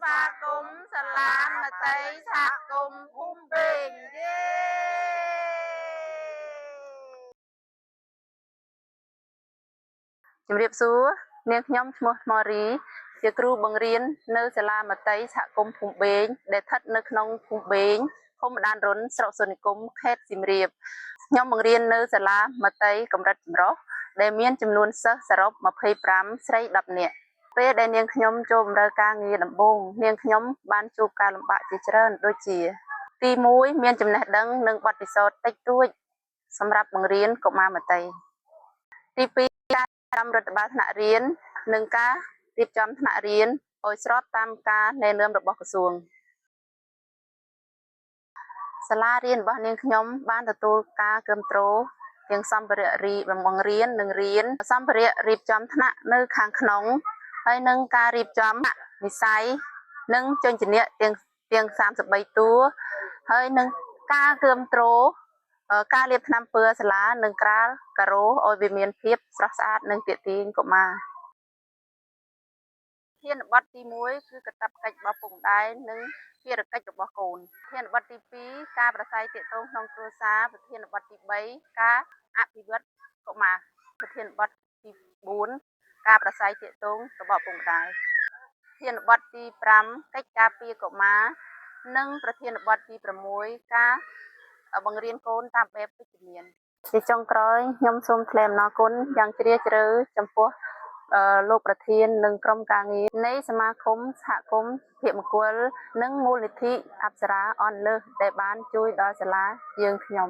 ស្វាគមន៍សាលាមត្តេយ្យសហគមន៍ភូមិបេងយេជំរាបសួរនាងខ្ញុំឈ្មោះថ្មរីជាគ្រូបង្រៀននៅសាលាមត្តេយ្យសហគមន៍ភូមិបេងដែលស្ថិតនៅក្នុងភូមិបេងឃុំដានរុនស្រុកសូត្រនិគមខេត្តសៀមរាបខ្ញុំបង្រៀននៅសាលាមត្តេយ្យកម្រិតចម្រុះដែលមានចំនួនសិស្សសរុប25ស្រី10នាក់ពេលដែលនាងខ្ញុំចូលបម្រើការងារដំបូងនាងខ្ញុំបានជួបការលំបាកជាច្រើនដូចជាទី1មានចំណេះដឹងនិងបទពិសោធន៍តិចតួចសម្រាប់បង្រៀនកុមារមត្តេយ្យទី2ការតាមរដ្ឋបាលថ្នាក់រៀននិងការរៀបចំថ្នាក់រៀនឲ្យស្របតាមការណែនាំរបស់ក្រសួងសាលារៀនរបស់នាងខ្ញុំបានទទួលការគាំទ្រទាំងសម្ភារៈបង្រៀននិងរៀនសម្ភារៈរៀបចំថ្នាក់នៅខាងក្នុងហើយនឹងការរៀបចំវិស័យនិងជញ្ជាទាំង33តួហើយនឹងការគាំទ្រការលាបថ្នាំពណ៌សាលានិងក្រាលការ៉ូឲ្យវាមានភាពស្រស់ស្អាតនិងទាក់ទាញកុមារធានបទទី1គឺកាតព្វកិច្ចរបស់ពុកម្ដាយនិងភារកិច្ចរបស់កូនធានបទទី2ការប្រស័យទាក់ទងក្នុងគ្រួសារប្រធានបទទី3ការអភិវឌ្ឍកុមារប្រធានបទទី4ការប្រស័យទាក់ទងរបស់ពុកម្ដាយធានបទទី5កិច្ចការពារកុមារនិងប្រធានបទទី6ការបង្រៀនកូនតាមបែបវិជ្ជមានជាចុងក្រោយខ្ញុំសូមថ្លែងអំណរគុណយ៉ាងជ្រាលជ្រៅចំពោះលោកប្រធាននិងក្រុមការងារនៃសមាគមសហគមន៍ភិមង្គលនិងមូលនិធិអប្សរាអនលើសដែលបានជួយដល់សាលាយើងខ្ញុំ